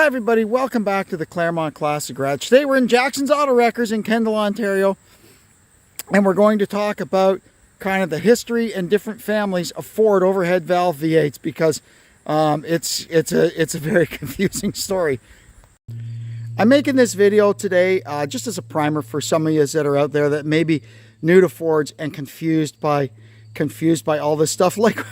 everybody, welcome back to the Claremont Classic Garage. Today we're in Jackson's Auto Wreckers in Kendall, Ontario, and we're going to talk about kind of the history and different families of Ford overhead valve V8s because it's a very confusing story. I'm making this video today just as a primer for some of you that are out there that may be new to Fords and confused by all this stuff. Like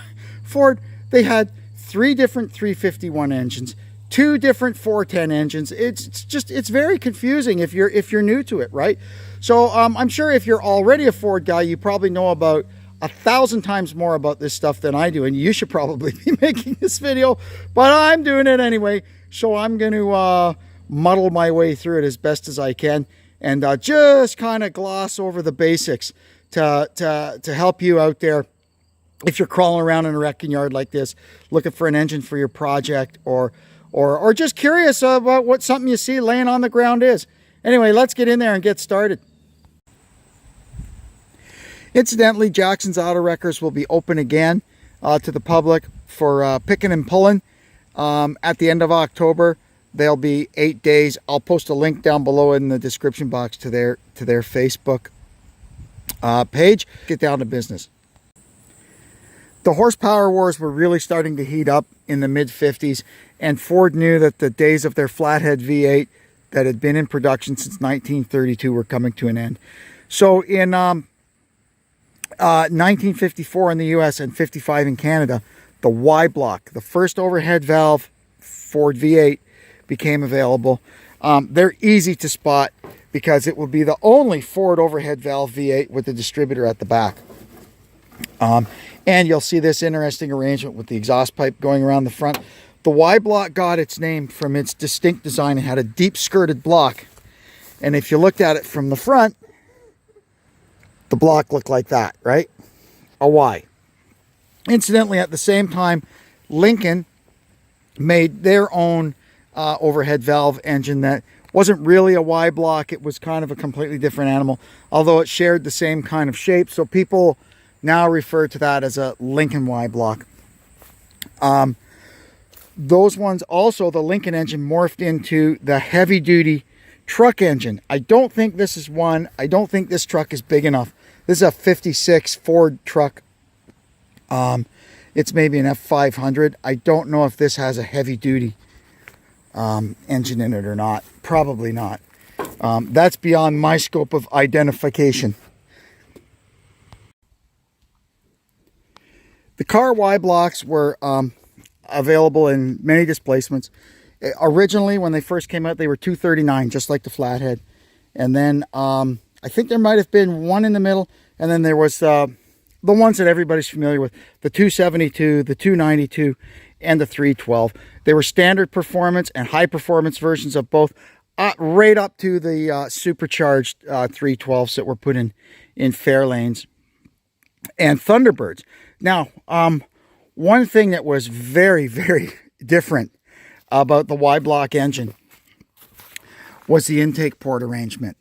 Ford, they had 3 different 351 engines, 2 different 410 engines. It's very confusing if you're new to it, right? So I'm sure if you're already a Ford guy, you probably know about 1,000 times more about this stuff than I do, and you should probably be making this video, but I'm doing it anyway. So I'm going to muddle my way through it as best as I can, and just kind of gloss over the basics to help you out there if you're crawling around in a wrecking yard like this, looking for an engine for your project, or just curious about what something you see laying on the ground is. Anyway, let's get in there and get started. Incidentally, Jackson's Auto Wreckers will be open again to the public for picking and pulling at the end of October. They'll be 8 days. I'll post a link down below in the description box to their Facebook page. Get down to business. The horsepower wars were really starting to heat up in the mid-50s, and Ford knew that the days of their flathead V8 that had been in production since 1932 were coming to an end. So in 1954 in the US and 55 in Canada, the Y block, the first overhead valve Ford V8, became available. They're easy to spot because it will be the only Ford overhead valve V8 with the distributor at the back. And you'll see this interesting arrangement with the exhaust pipe going around the front. The Y block got its name from its distinct design. It had a deep skirted block, and if you looked at it from the front, the block looked like that, right? A Y. Incidentally, at the same time, Lincoln made their own overhead valve engine that wasn't really a Y block. It was kind of a completely different animal, although it shared the same kind of shape. So people now refer to that as a Lincoln Y block. Those ones also, the Lincoln engine morphed into the heavy duty truck engine. I don't think this is one. I don't think this truck is big enough. This is a 56 Ford truck. It's maybe an F500. I don't know if this has a heavy duty engine in it or not. Probably not. That's beyond my scope of identification. The car Y blocks were available in many displacements. Originally, when they first came out, they were 239, just like the flathead. And then I think there might have been one in the middle, and then there was the ones that everybody's familiar with, the 272, the 292, and the 312. They were standard performance and high performance versions of both, right up to the supercharged 312s that were put in Fairlanes and Thunderbirds. Now, one thing that was very, very different about the Y block engine was the intake port arrangement.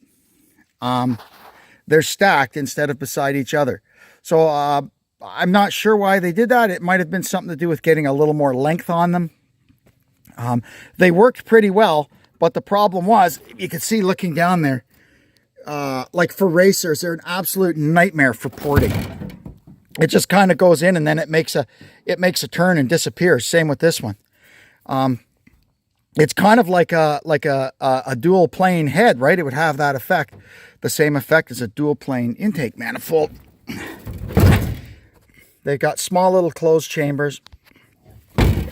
They're stacked instead of beside each other. So I'm not sure why they did that. It might have been something to do with getting a little more length on them. They worked pretty well, but the problem was, you could see looking down there, like for racers, they're an absolute nightmare for porting. It just kind of goes in and then it makes a turn and disappears. Same with this one. It's kind of like a dual plane head, right? It would have that effect, the same effect as a dual plane intake manifold. They've got small little closed chambers.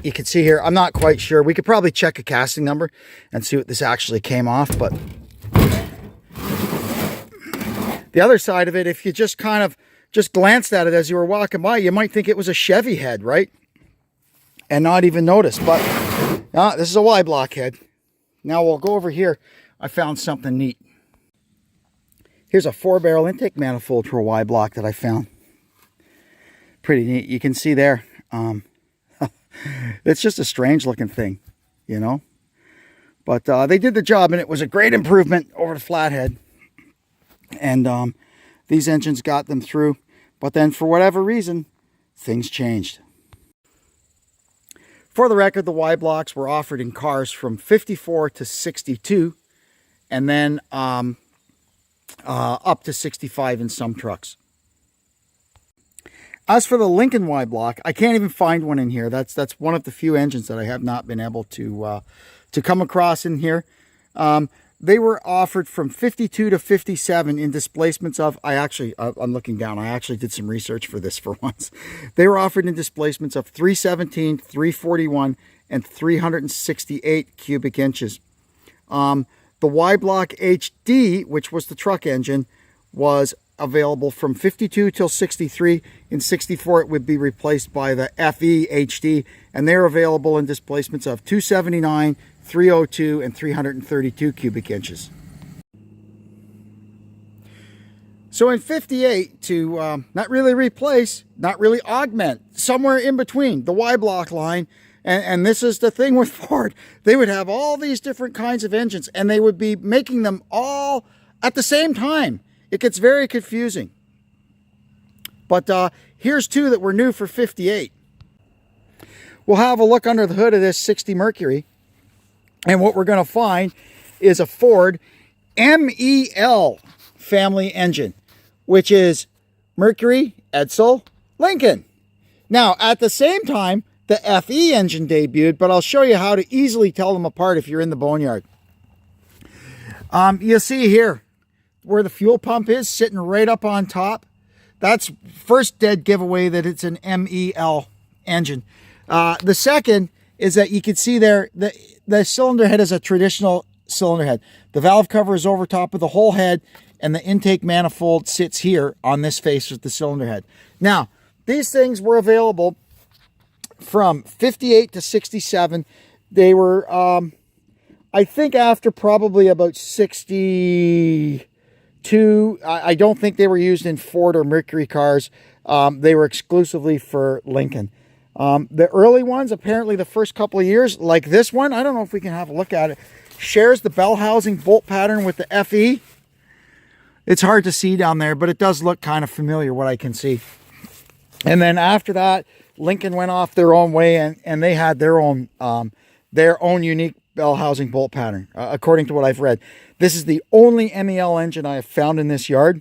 You can see here, I'm not quite sure. We could probably check a casting number and see what this actually came off, but the other side of it, if you just kind of glanced at it as you were walking by, you might think it was a Chevy head, right? And not even notice, but this is a Y block head. Now we'll go over here. I found something neat. Here's a 4-barrel intake manifold for a Y block that I found. Pretty neat. You can see there. It's just a strange looking thing, you know. But they did the job, and it was a great improvement over the flathead. And these engines got them through. But then for whatever reason, things changed. For the record, the Y blocks were offered in cars from 54 to 62, and then up to 65 in some trucks. As for the Lincoln Y block, I can't even find one in here. That's one of the few engines that I have not been able to come across in here. They were offered from 52 to 57 in displacements of, I'm looking down, I actually did some research for this for once. They were offered in displacements of 317, 341, and 368 cubic inches. The Y block HD, which was the truck engine, was available from 52 till 63. In 64, it would be replaced by the FE HD, and they're available in displacements of 279, 302, and 332 cubic inches. So in 58, to not really replace, not really augment, somewhere in between the Y block line, and this is the thing with Ford, they would have all these different kinds of engines, and they would be making them all at the same time. It gets very confusing. But here's two that were new for 58. We'll have a look under the hood of this 60 Mercury. And what we're going to find is a Ford MEL family engine, which is Mercury, Edsel, Lincoln. Now, at the same time, the FE engine debuted, but I'll show you how to easily tell them apart if you're in the boneyard. You'll see here where the fuel pump is, sitting right up on top. That's first dead giveaway that it's an MEL engine. The second is that you can see there the cylinder head is a traditional cylinder head. The valve cover is over top of the whole head, and the intake manifold sits here on this face with the cylinder head. Now, these things were available from 58 to 67. They were, I think after probably about 62, I don't think they were used in Ford or Mercury cars. They were exclusively for Lincoln. The early ones, apparently the first couple of years, like this one, I don't know if we can have a look at it, shares the bell housing bolt pattern with the FE. It's hard to see down there, but it does look kind of familiar, what I can see. And then after that, Lincoln went off their own way, and they had their own unique bell housing bolt pattern, according to what I've read. This is the only MEL engine I have found in this yard.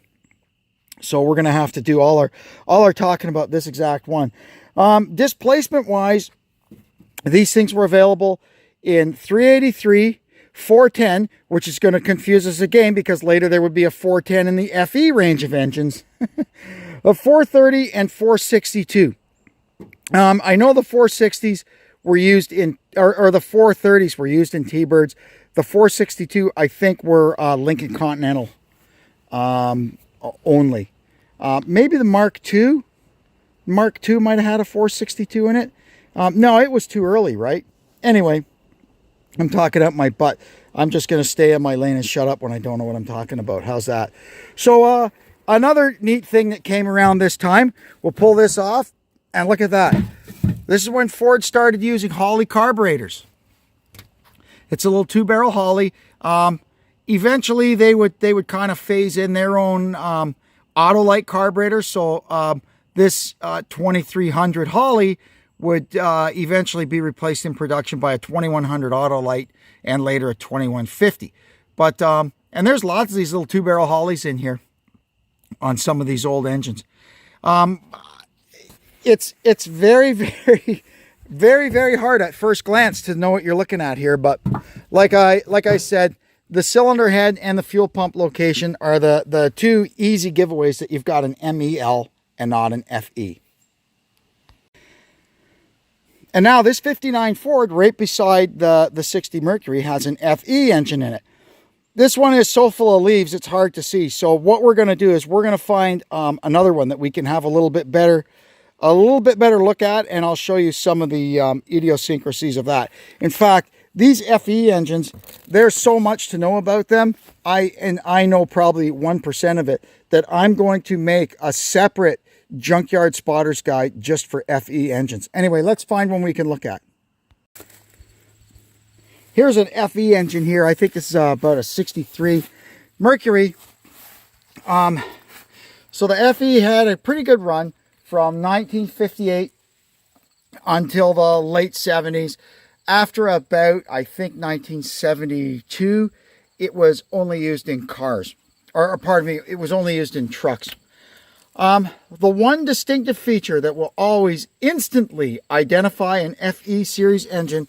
So we're going to have to do all our talking about this exact one. Displacement wise, these things were available in 383, 410, which is going to confuse us again because later there would be a 410 in the FE range of engines, a 430 and 462. I know the 460s were used in, or the 430s were used in T-Birds. The 462, I think, were Lincoln Continental only. Maybe the Mark II. Mark II might have had a 462 in it. No, it was too early, right? Anyway, I'm talking out my butt. I'm just going to stay in my lane and shut up when I don't know what I'm talking about. How's that? So another neat thing that came around this time, we'll pull this off and look at that. This is when Ford started using Holley carburetors. It's a little 2-barrel Holley. Eventually, they would kind of phase in their own Autolite carburetor. So this 2300 Holley would eventually be replaced in production by a 2100 Autolite and later a 2150. But and there's lots of these little 2-barrel Holleys in here on some of these old engines. It's very, very, very, very hard at first glance to know what you're looking at here. But like I said, the cylinder head and the fuel pump location are the two easy giveaways that you've got an MEL and not an FE. And now this 59 Ford right beside the 60 Mercury has an FE engine in it. This one is so full of leaves it's hard to see. So what we're going to do is we're going to find another one that we can have a little bit better look at, and I'll show you some of the idiosyncrasies of that. In fact, these FE engines, there's so much to know about them. I know probably 1% of it, that I'm going to make a separate Junkyard Spotter's Guide just for FE engines. Anyway, let's find one we can look at. Here's an FE engine here. I think this is about a 63 Mercury. So the FE had a pretty good run from 1958 until the late 70s. After about, I think, 1972, it was only used in cars. Or pardon me, it was only used in trucks. The one distinctive feature that will always instantly identify an FE series engine,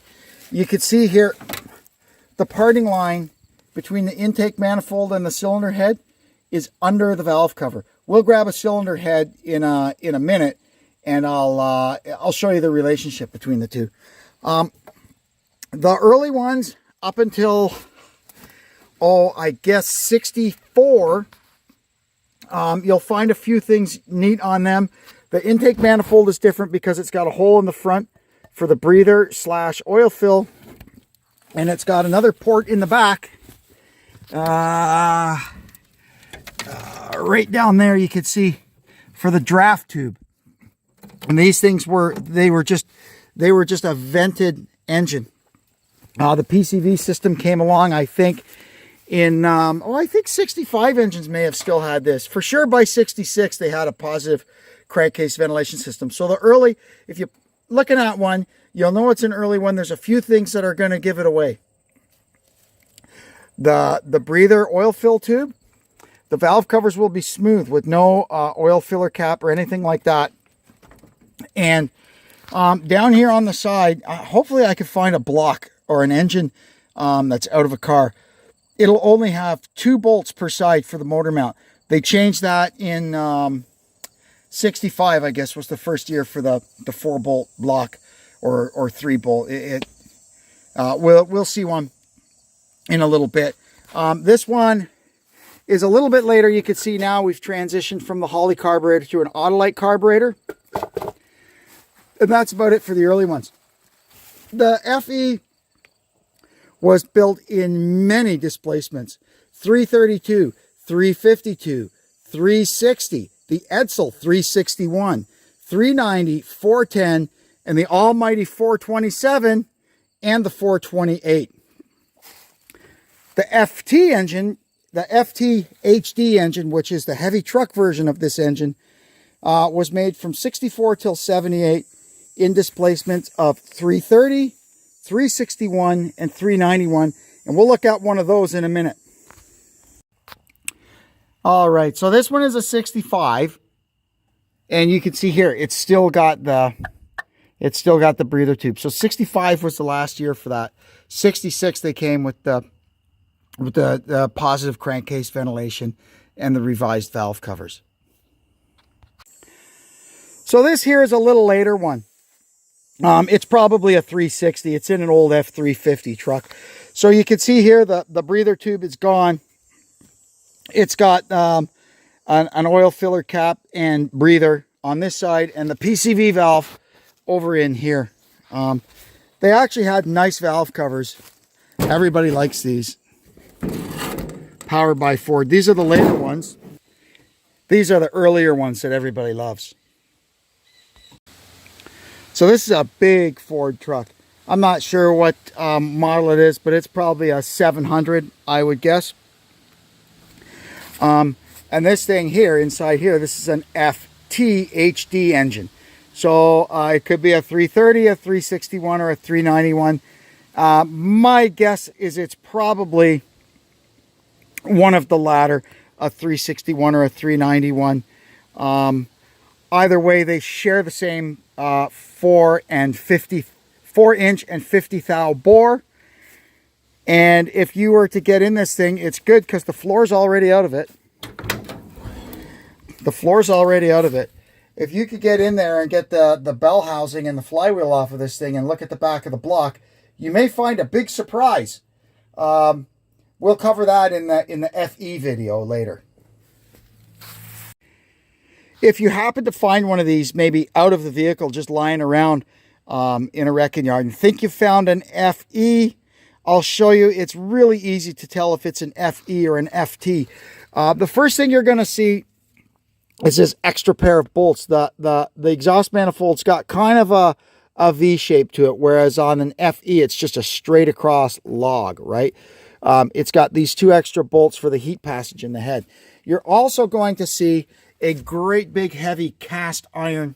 you can see here, the parting line between the intake manifold and the cylinder head is under the valve cover. We'll grab a cylinder head in a minute, and I'll show you the relationship between the two. The early ones up until, I guess 64, you'll find a few things neat on them. The intake manifold is different because it's got a hole in the front for the breather / oil fill, and it's got another port in the back. Right down there you can see for the draft tube. And these things were just a vented engine. The PCV system came along, I think, in I think 65 engines may have still had this. For sure by 66 they had a positive crankcase ventilation system. So the early, if you're looking at one, you'll know it's an early one. There's a few things that are going to give it away. The breather oil fill tube, the valve covers will be smooth with no oil filler cap or anything like that. And down here on the side, hopefully I can find a block or an engine that's out of a car. It'll only have 2 bolts per side for the motor mount. They changed that in 65, I guess, was the first year for the 4-bolt block or 3-bolt. We'll see one in a little bit. This one is a little bit later. You can see now we've transitioned from the Holley carburetor to an Autolite carburetor. And that's about it for the early ones. The FE was built in many displacements. 332, 352, 360, the Edsel 361, 390, 410, and the almighty 427 and the 428. The FT engine, the FT HD engine, which is the heavy truck version of this engine, was made from 64 till 78 in displacements of 330, 361, and 391. And we'll look at one of those in a minute. All right, so this one is a 65. And you can see here, it's still got the breather tube. So 65 was the last year for that. 66, they came with the positive crankcase ventilation and the revised valve covers. So this here is a little later one. It's probably a 360. It's in an old F350 truck. So you can see here the breather tube is gone. It's got an oil filler cap and breather on this side, and the PCV valve over in here. They actually had nice valve covers. Everybody likes these. Powered by Ford. These are the later ones. These are the earlier ones that everybody loves. So this is a big Ford truck. I'm not sure what model it is, but it's probably a 700, I would guess. And this thing here, inside here, this is an FT HD engine. So it could be a 330, a 361, or a 391. My guess is it's probably one of the latter, a 361 or a 391. Either way, they share the same 4 inch and 50 thou bore. And if you were to get in this thing, it's good because the floor's already out of it. The floor's already out of it. If you could get in there and get the bell housing and the flywheel off of this thing and look at the back of the block, you may find a big surprise. We'll cover that in the FE video later. If you happen to find one of these maybe out of the vehicle just lying around in a wrecking yard and think you found an FE, I'll show you. It's really easy to tell if it's an FE or an FT. The first thing you're going to see is this extra pair of bolts. The exhaust manifold's got kind of a V shape to it, whereas on an FE it's just a straight across log, right? It's got these 2 extra bolts for the heat passage in the head. You're also going to see a great big heavy cast iron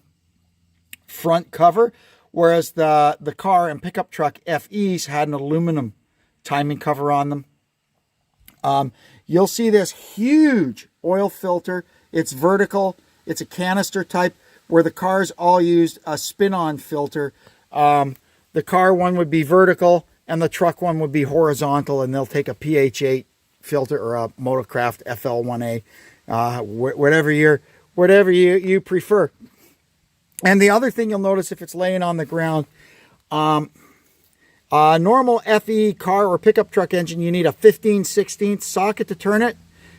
front cover whereas the car and pickup truck FEs had an aluminum timing cover on them. You'll see this huge oil filter. It's vertical. It's a canister type, where the cars all used a spin-on filter. The car one would be vertical and the truck one would be horizontal, and they'll take a PH8 filter or a Motorcraft FL1A, whatever you prefer. And the other thing you'll notice if it's laying on the ground, a normal FE car or pickup truck engine, you need a 15/16 socket to turn it.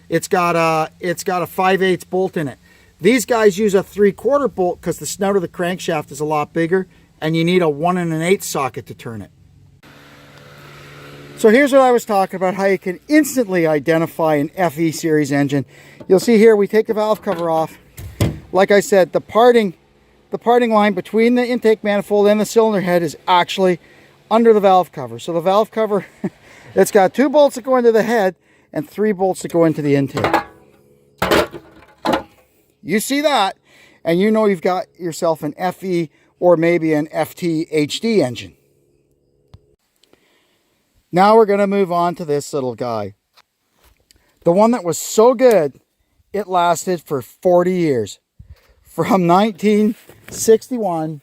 It's got a 5/8 bolt in it. These guys use a 3/4 bolt because the snout of the crankshaft is a lot bigger, and you need a 1 1/8 socket to turn it. So here's what I was talking about, how you can instantly identify an FE series engine. You'll see here, we take the valve cover off. Like I said, the parting line between the intake manifold and the cylinder head is actually under the valve cover. So the valve cover, it's got 2 bolts that go into the head and 3 bolts that go into the intake. You see that, and you know you've got yourself an FE or maybe an FT HD engine. Now we're going to move on to this little guy. The one that was so good, it lasted for 40 years. From 1961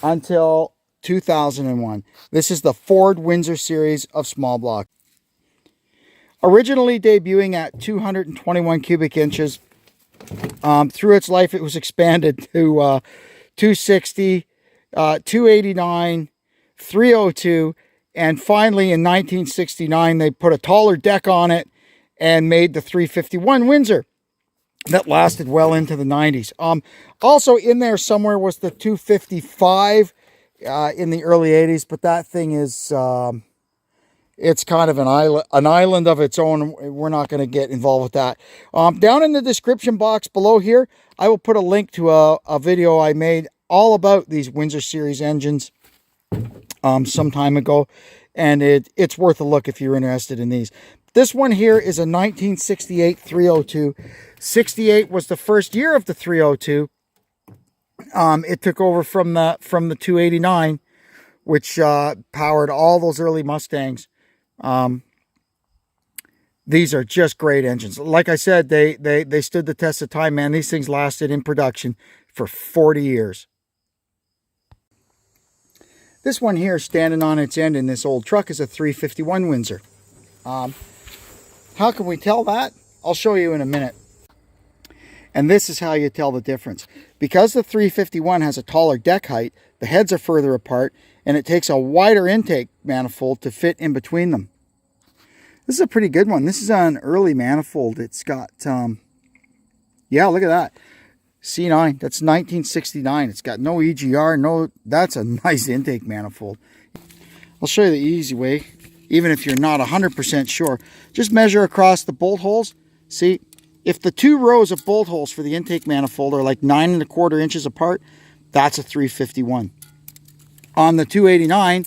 until 2001. This is the Ford Windsor series of small block. Originally debuting at 221 cubic inches, through its life it was expanded to 260, 289, 302, and finally in 1969 they put a taller deck on it and made the 351 Windsor that lasted well into the 90s. Also in there somewhere was the 255 in the early 80s, but that thing is it's kind of an island of its own. We're not going to get involved with that. Down in the description box below here, I will put a link to a video I made all about these Windsor series engines some time ago, and it's worth a look if you're interested in these. This one here is a 1968 302. 68 was the first year of the 302. It took over from the 289, which powered all those early Mustangs. These are just great engines. Like I said, they stood the test of time, man. These things lasted in production for 40 years. This one here, standing on its end in this old truck, is a 351 Windsor. How can we tell that? I'll show you in a minute. And this is how you tell the difference. Because the 351 has a taller deck height, the heads are further apart, and it takes a wider intake manifold to fit in between them. This is a pretty good one. This is an early manifold. It's got, yeah, look at that. C9, that's 1969. It's got no EGR, that's a nice intake manifold. I'll show you the easy way, even if you're not 100% sure. Just measure across the bolt holes. See, if the 2 rows of bolt holes for the intake manifold are like 9 1/4 inches apart, that's a 351. On the 289,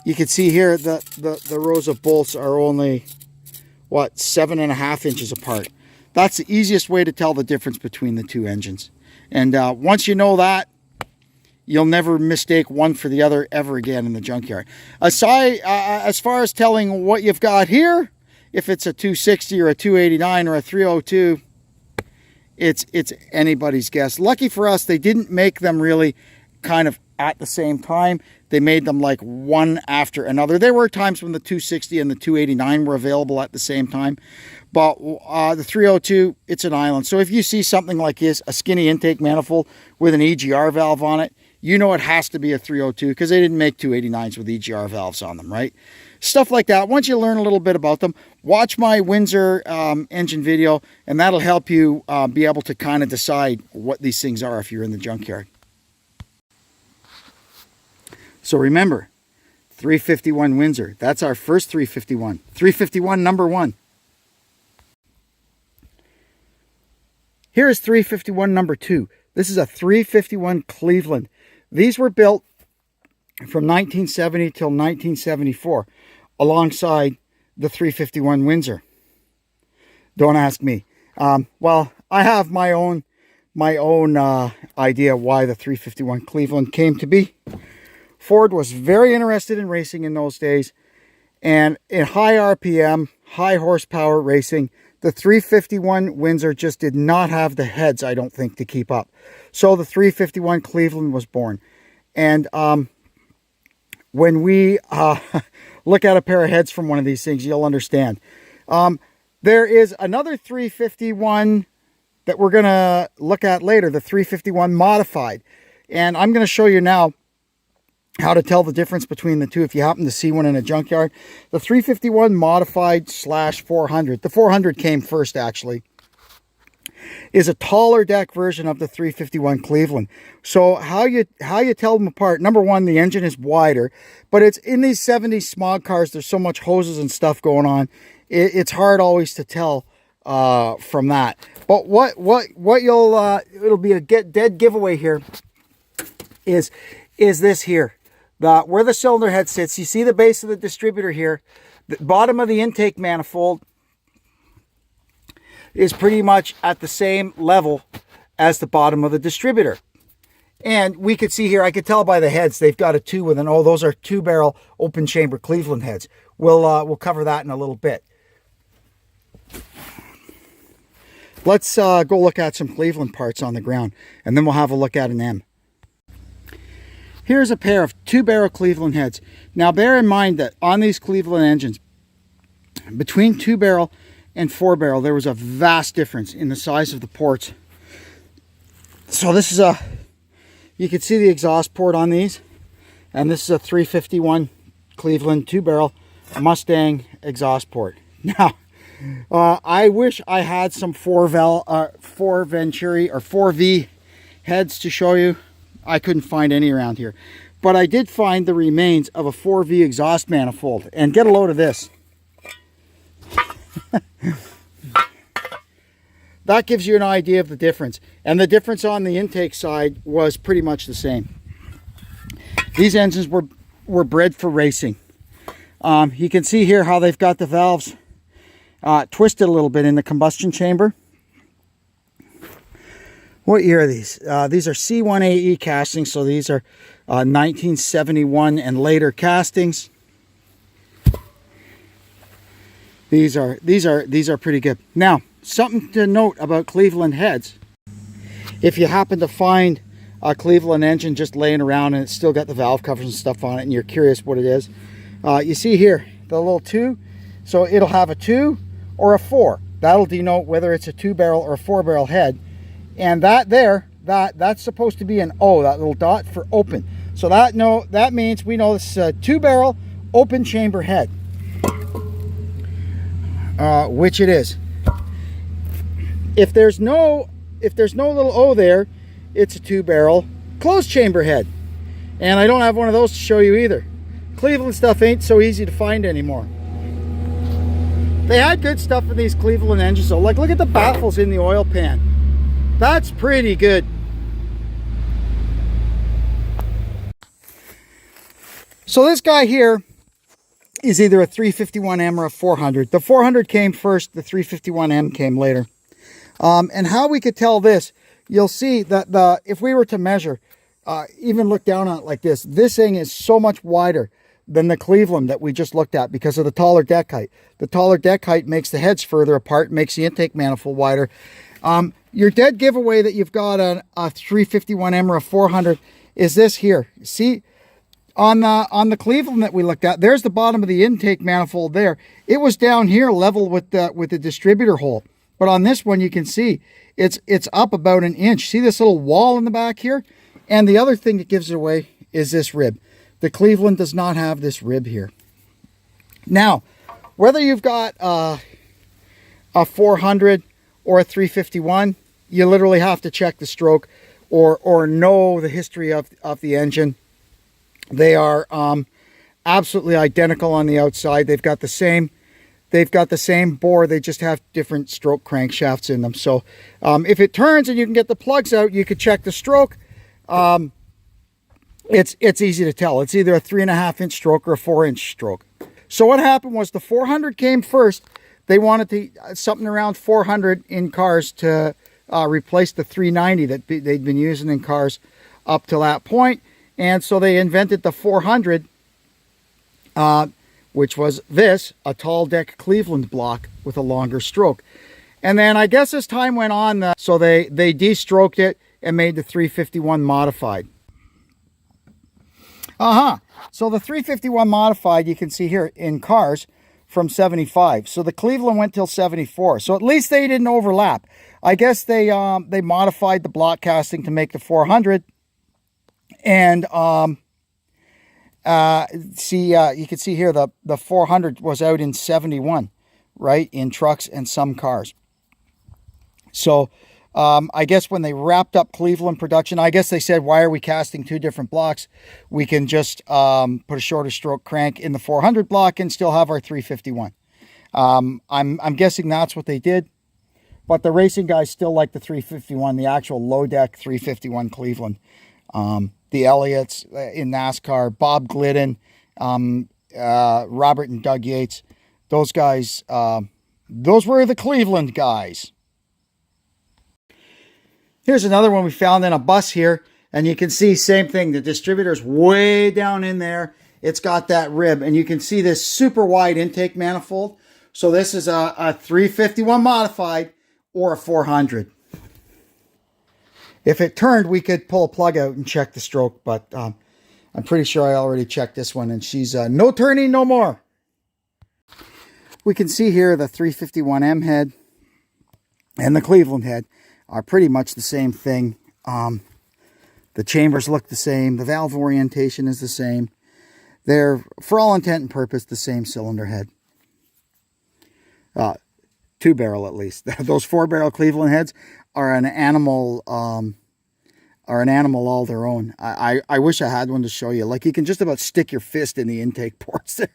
you can see here that the rows of bolts are only, what, 7 1/2 inches apart. That's the easiest way to tell the difference between the two engines. And once you know that, you'll never mistake one for the other ever again in the junkyard. As far as telling what you've got here, if it's a 260 or a 289 or a 302, it's anybody's guess. Lucky for us, they didn't make them really kind of at the same time. They made them like one after another. There were times when the 260 and the 289 were available at the same time, but the 302, it's an island. So if you see something like this, a skinny intake manifold with an EGR valve on it, you know it has to be a 302 because they didn't make 289s with EGR valves on them, right? Stuff like that. Once you learn a little bit about them, watch my Windsor engine video, and that'll help you be able to kind of decide what these things are if you're in the junkyard. So remember, 351 Windsor. That's our first 351. 351 number 1. Here is 351 number 2. This is a 351 Cleveland. These were built from 1970 till 1974 alongside the 351 Windsor. Don't ask me. Well, I have my own my own idea why the 351 Cleveland came to be. Ford was very interested in racing in those days, and in high RPM, high horsepower racing, the 351 Windsor just did not have the heads, I don't think, to keep up. So the 351 Cleveland was born. And when we look at a pair of heads from one of these things, you'll understand. There is another 351 that we're going to look at later, the 351 modified. And I'm going to show you now how to tell the difference between the two if you happen to see one in a junkyard. The 351 modified / 400, the 400 came first actually, is a taller deck version of the 351 Cleveland. So how you tell them apart, number one, the engine is wider, but it's in these 70s smog cars, there's so much hoses and stuff going on, it's hard always to tell from that. But what you'll it'll be a dead giveaway here is this here. Where the cylinder head sits, you see the base of the distributor here. The bottom of the intake manifold is pretty much at the same level as the bottom of the distributor. And we could see here, I could tell by the heads, they've got a 2 with an O. Those are 2-barrel open chamber Cleveland heads. We'll cover that in a little bit. Let's go look at some Cleveland parts on the ground, and then we'll have a look at an M. Here's a pair of 2-barrel Cleveland heads. Now bear in mind that on these Cleveland engines, between 2-barrel and 4-barrel, there was a vast difference in the size of the ports. So this is you can see the exhaust port on these, and this is a 351 Cleveland 2-barrel Mustang exhaust port. Now, I wish I had some 4 Venturi or 4V heads to show you. I couldn't find any around here, but I did find the remains of a 4V exhaust manifold. And get a load of this. That gives you an idea of the difference, and the difference on the intake side was pretty much the same. These engines were bred for racing. You can see here how they've got the valves twisted a little bit in the combustion chamber. What year are these? These are C1AE castings, so these are 1971 and later castings. These are pretty good. Now, something to note about Cleveland heads. If you happen to find a Cleveland engine just laying around and it's still got the valve covers and stuff on it, and you're curious what it is, you see here the little 2. So it'll have a 2 or a 4. That'll denote whether it's a 2-barrel or a 4-barrel head. And that's supposed to be an O, that little dot for open. So that means we know this is a 2-barrel open chamber head, which it is. If there's no little O there, it's a 2-barrel closed chamber head. And I don't have one of those to show you either. Cleveland stuff ain't so easy to find anymore. They had good stuff in these Cleveland engines though. Like, look at the baffles in the oil pan. That's pretty good. So this guy here is either a 351M or a 400. The 400 came first, the 351M came later. And how we could tell this, you'll see that if we were to measure, even look down on it like this thing is so much wider than the Cleveland that we just looked at because of the taller deck height. The taller deck height makes the heads further apart, makes the intake manifold wider. Your dead giveaway that you've got a 351M or a 400 is this here. See, on the Cleveland that we looked at, there's the bottom of the intake manifold there. It was down here level with the distributor hole. But on this one, you can see it's up about an inch. See this little wall in the back here? And the other thing that gives it away is this rib. The Cleveland does not have this rib here. Now, whether you've got a 400 or a 351, you literally have to check the stroke or know the history of the engine. They are absolutely identical on the outside. They've got the same bore. They just have different stroke crankshafts in them. So if it turns and you can get the plugs out, you could check the stroke. It's easy to tell. It's either a 3.5-inch stroke or a 4-inch stroke. So what happened was the 400 came first. They wanted something around 400 in cars to replaced the 390 that they'd been using in cars up to that point. And so they invented the 400, which was this, a tall deck Cleveland block with a longer stroke. And then I guess as time went on, so they de-stroked it and made the 351 modified. So the 351 modified, you can see here in cars from 75. So the Cleveland went till 74. So at least they didn't overlap. I guess they modified the block casting to make the 400. And you can see here the 400 was out in 71, right, in trucks and some cars. So I guess when they wrapped up Cleveland production, I guess they said, why are we casting two different blocks? We can just put a shorter stroke crank in the 400 block and still have our 351. I'm guessing that's what they did. But the racing guys still like the 351, the actual low deck 351 Cleveland. The Elliots in NASCAR, Bob Glidden, Robert and Doug Yates, those guys, those were the Cleveland guys. Here's another one we found in a bus here, and you can see same thing. The distributor's way down in there. It's got that rib, and you can see this super wide intake manifold. So this is a 351 modified or a 400. If it turned, we could pull a plug out and check the stroke, but I'm pretty sure I already checked this one, and she's no turning no more. We can see here the 351M head and the Cleveland head are pretty much the same thing. The chambers look the same. The valve orientation is the same. They're, for all intent and purpose, the same cylinder head. Two barrel at least. Those 4-barrel Cleveland heads are an animal all their own. I wish I had one to show you. Like, you can just about stick your fist in the intake ports there.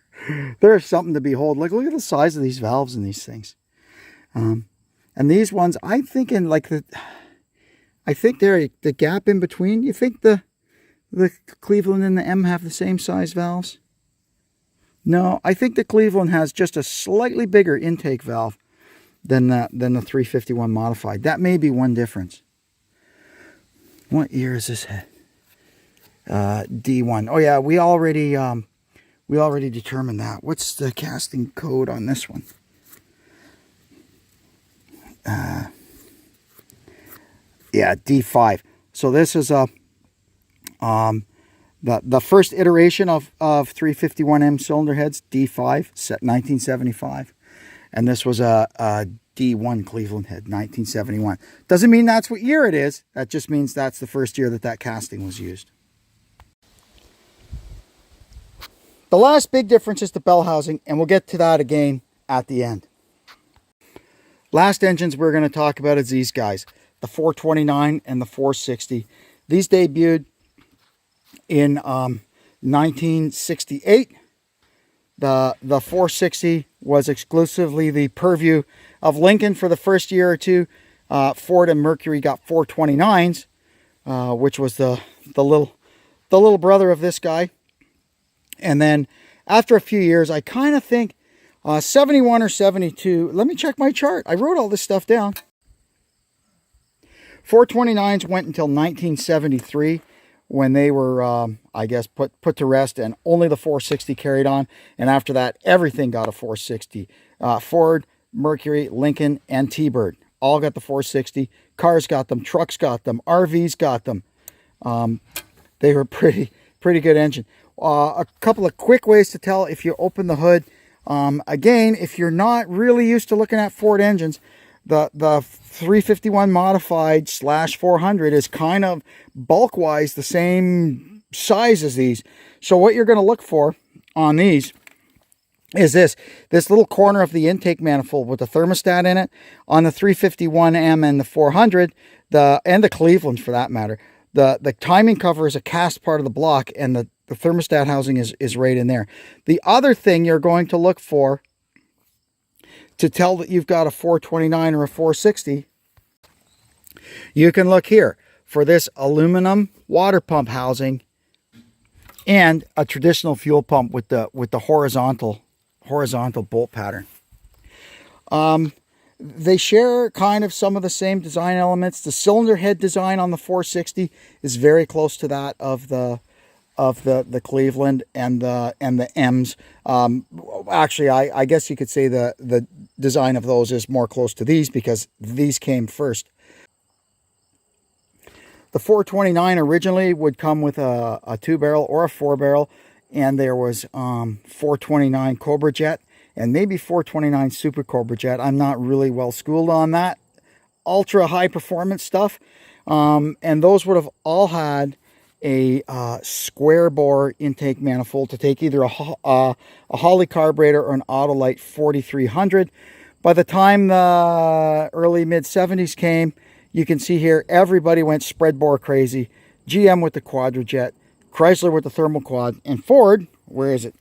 There's something to behold. Like, look at the size of these valves and these things. And these ones, I'm thinking like I think they're the gap in between. You think the Cleveland and the M have the same size valves? No, I think the Cleveland has just a slightly bigger intake valve than the 351 modified. That may be one difference. What year is this head? D1. Oh yeah, we already determined that. What's the casting code on this one? Yeah, D5. So this is the first iteration of 351M cylinder heads, D5, set 1975, and this was a D1 Cleveland head, 1971. Doesn't mean that's what year it is. That just means that's the first year that casting was used. The last big difference is the bell housing, and we'll get to that again at the end. Last engines we're going to talk about is these guys, the 429 and the 460. These debuted in 1968. The 460 was exclusively the purview of Lincoln for the first year or two. Ford and Mercury got 429s, which was the little brother of this guy. And then after a few years, I kind of think 71 or 72. Let me check my chart. I wrote all this stuff down. 429s went until 1973 when they were, I guess, put to rest, and only the 460 carried on. And after that, everything got a 460. Ford, Mercury, Lincoln, and T-Bird all got the 460. Cars got them. Trucks got them. RVs got them. They were pretty good engine. A couple of quick ways to tell if you open the hood. Again, if you're not really used to looking at Ford engines, the 351 modified / 400 is kind of bulk-wise the same size as these. So what you're going to look for on these is this little corner of the intake manifold with the thermostat in it. On the 351M and the 400, and the Cleveland for that matter, the timing cover is a cast part of the block, and the thermostat housing is right in there. The other thing you're going to look for to tell that you've got a 429 or a 460, you can look here for this aluminum water pump housing and a traditional fuel pump with the horizontal bolt pattern. They share kind of some of the same design elements. The cylinder head design on the 460 is very close to that of the Cleveland and the M's. Actually, I guess you could say the design of those is more close to these because these came first. The 429 originally would come with a 2-barrel or a 4-barrel, and there was 429 Cobra Jet and maybe 429 Super Cobra Jet. I'm not really well schooled on that ultra high performance stuff. And those would have all had a square bore intake manifold to take either a Holley carburetor or an Autolite 4300. By the time the early mid 70s came, you can see here everybody went spread bore crazy. GM with the Quadrajet, Chrysler with the thermal quad, and Ford, where is it,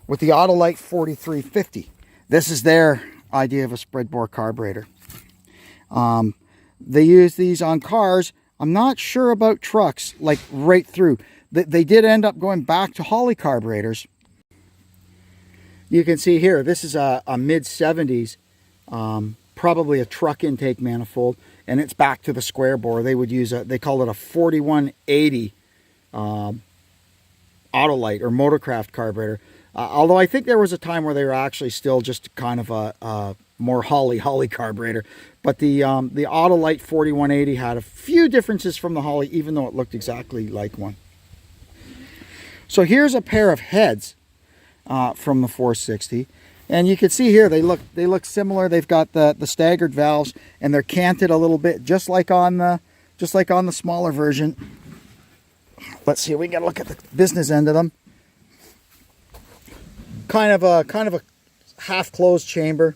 with the Autolite 4350. This is their idea of a spread bore carburetor. They use these on cars. I'm not sure about trucks, like right through. They did end up going back to Holley carburetors. You can see here, this is a mid 70s, probably a truck intake manifold, and it's back to the square bore. They would use they call it a 4180 Autolite or Motorcraft carburetor. Although I think there was a time where they were actually still just kind of a more Holley carburetor. But the Autolite 4180 had a few differences from the Holley, even though it looked exactly like one. So here's a pair of heads from the 460. And you can see here they look similar. They've got the staggered valves, and they're canted a little bit, just like on the smaller version. Let's see, we got to look at the business end of them. Kind of a half-closed chamber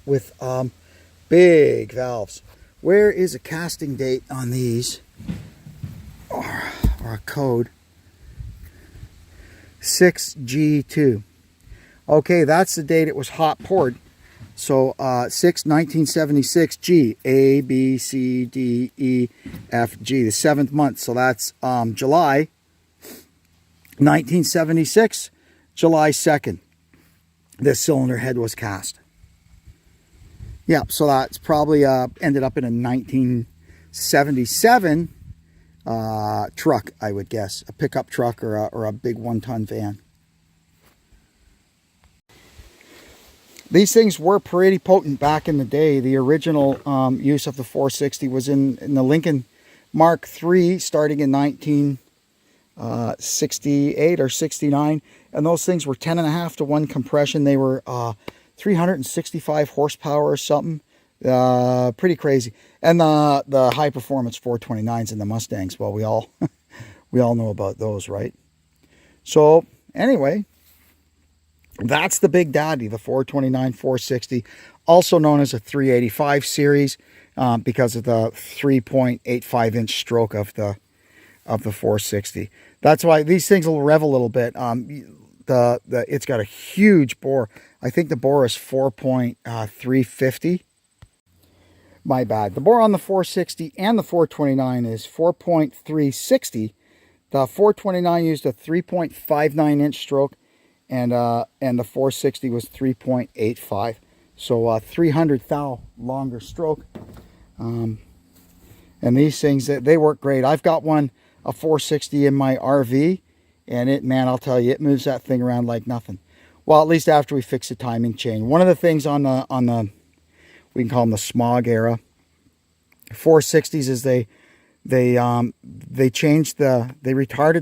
with big valves. Where is a casting date on these, or a code? 6G2. Okay, that's the date it was hot poured. So 1976 G, A, B, C, D, E, F, G, the 7th month. So that's July 1976, July 2nd. This cylinder head was cast. Yeah, so that's probably ended up in a 1977 truck, I would guess. A pickup truck or a big 1-ton van. These things were pretty potent back in the day. The original use of the 460 was in the Lincoln Mark III, starting in 1968 or 69. And those things were 10.5 to 1 compression. They were 365 horsepower or something. Pretty crazy. And the high performance 429s and the Mustangs. Well, we all know about those, right? So anyway, that's the big daddy, the 429 460, also known as a 385 series, because of the 3.85 inch stroke of the 460. That's why these things will rev a little bit. It's got a huge bore. I think the bore is 4.350. My bad. The bore on the 460 and the 429 is 4.360. The 429 used a 3.59 inch stroke, and the 460 was 3.85. So 300 thou longer stroke. And these things, they work great. I've got a 460 in my RV, and man, I'll tell you, it moves that thing around like nothing. Well, at least after we fix the timing chain. One of the things on the we can call them the smog era 460s is they retarded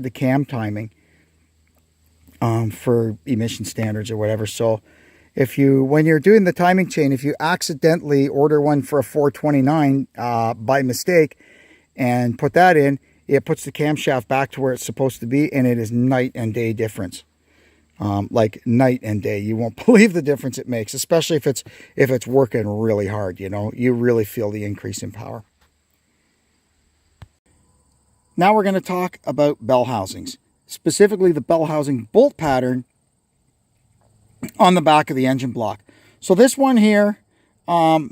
the cam timing for emission standards or whatever. So when you're doing the timing chain, if you accidentally order one for a 429 by mistake and put that in, it puts the camshaft back to where it's supposed to be, and it is night and day difference. Like night and day. You won't believe the difference it makes, especially if it's working really hard. You really feel the increase in power. Now we're going to talk about bell housings, specifically the bell housing bolt pattern on the back of the engine block. So this one here, round,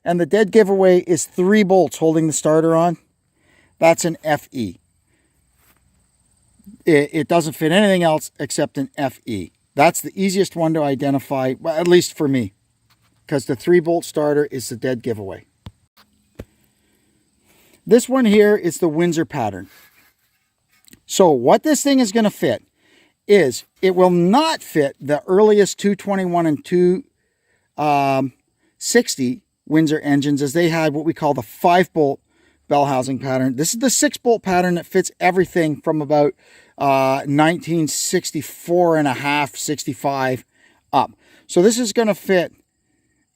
and the dead giveaway is 3 bolts holding the starter on. That's an FE. It doesn't fit anything else except an FE. That's the easiest one to identify, well, at least for me, because the 3-bolt starter is the dead giveaway. This one here is the Windsor pattern. So what this thing is going to fit is, it will not fit the earliest 221 and 260 Windsor engines, as they had what we call the 5-bolt bell housing pattern. This is the 6-bolt pattern that fits everything from about 1964 and a half, 65 up. So this is going to fit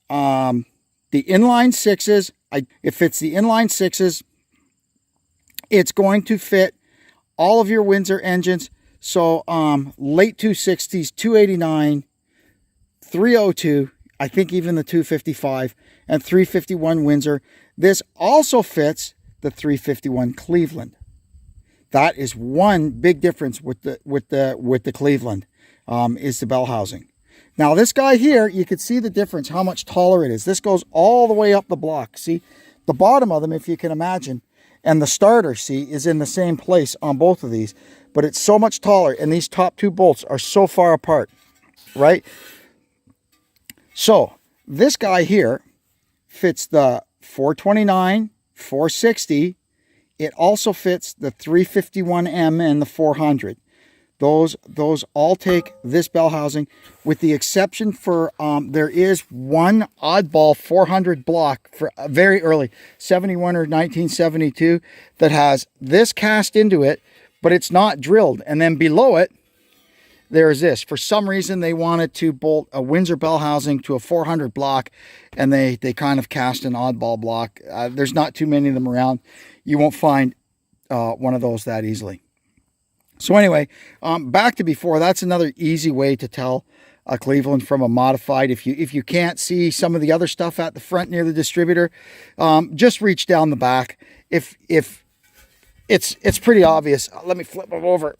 the inline 6s. It fits the inline 6s. It's going to fit all of your Windsor engines. So late 260s, 289, 302, I think even the 255 and 351 Windsor. This also fits the 351 Cleveland. That is one big difference with the Cleveland, is the bell housing. Now this guy here, you can see the difference, how much taller it is. This goes all the way up the block. See, the bottom of them, if you can imagine, and the starter, see, is in the same place on both of these, but it's so much taller, and these top 2 bolts are so far apart, right? So this guy here fits the 429, 460. It also fits the 351M and the 400. Those all take this bell housing, with the exception for, there is one oddball 400 block for very early, 71 or 1972, that has this cast into it, but it's not drilled. And then below it, there's this. For some reason, they wanted to bolt a Windsor bell housing to a 400 block, and they kind of cast an oddball block. There's not too many of them around. You won't find one of those that easily. So anyway, back to before, that's another easy way to tell a Cleveland from a modified. If you can't see some of the other stuff at the front near the distributor, just reach down the back. If it's pretty obvious. Let me flip them over.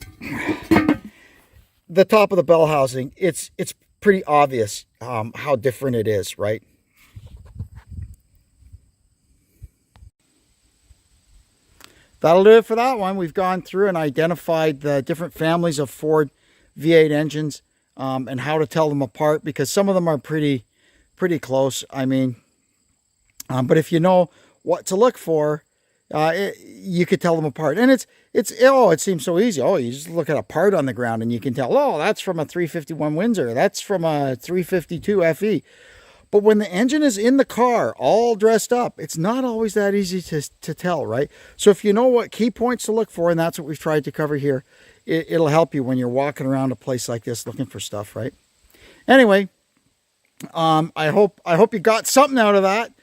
The top of the bell housing, it's pretty obvious how different it is, right? That'll do it for that one. We've gone through and identified the different families of Ford V8 engines, and how to tell them apart, because some of them are pretty close. I mean, but if you know what to look for, you could tell them apart. And it seems so easy. Oh, you just look at a part on the ground and you can tell, oh, that's from a 351 Windsor. That's from a 352 FE. But when the engine is in the car, all dressed up, it's not always that easy to tell, right? So if you know what key points to look for, and that's what we've tried to cover here, it'll help you when you're walking around a place like this looking for stuff, right? Anyway, I hope you got something out of that.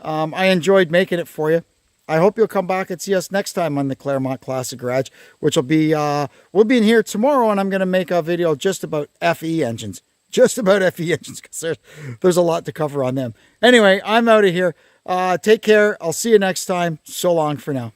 I enjoyed making it for you. I hope you'll come back and see us next time on the Claremont Classic Garage, which will be, we'll be in here tomorrow, and I'm going to make a video just about FE engines. Just about FE engines, because there's a lot to cover on them. Anyway, I'm out of here. Take care. I'll see you next time. So long for now.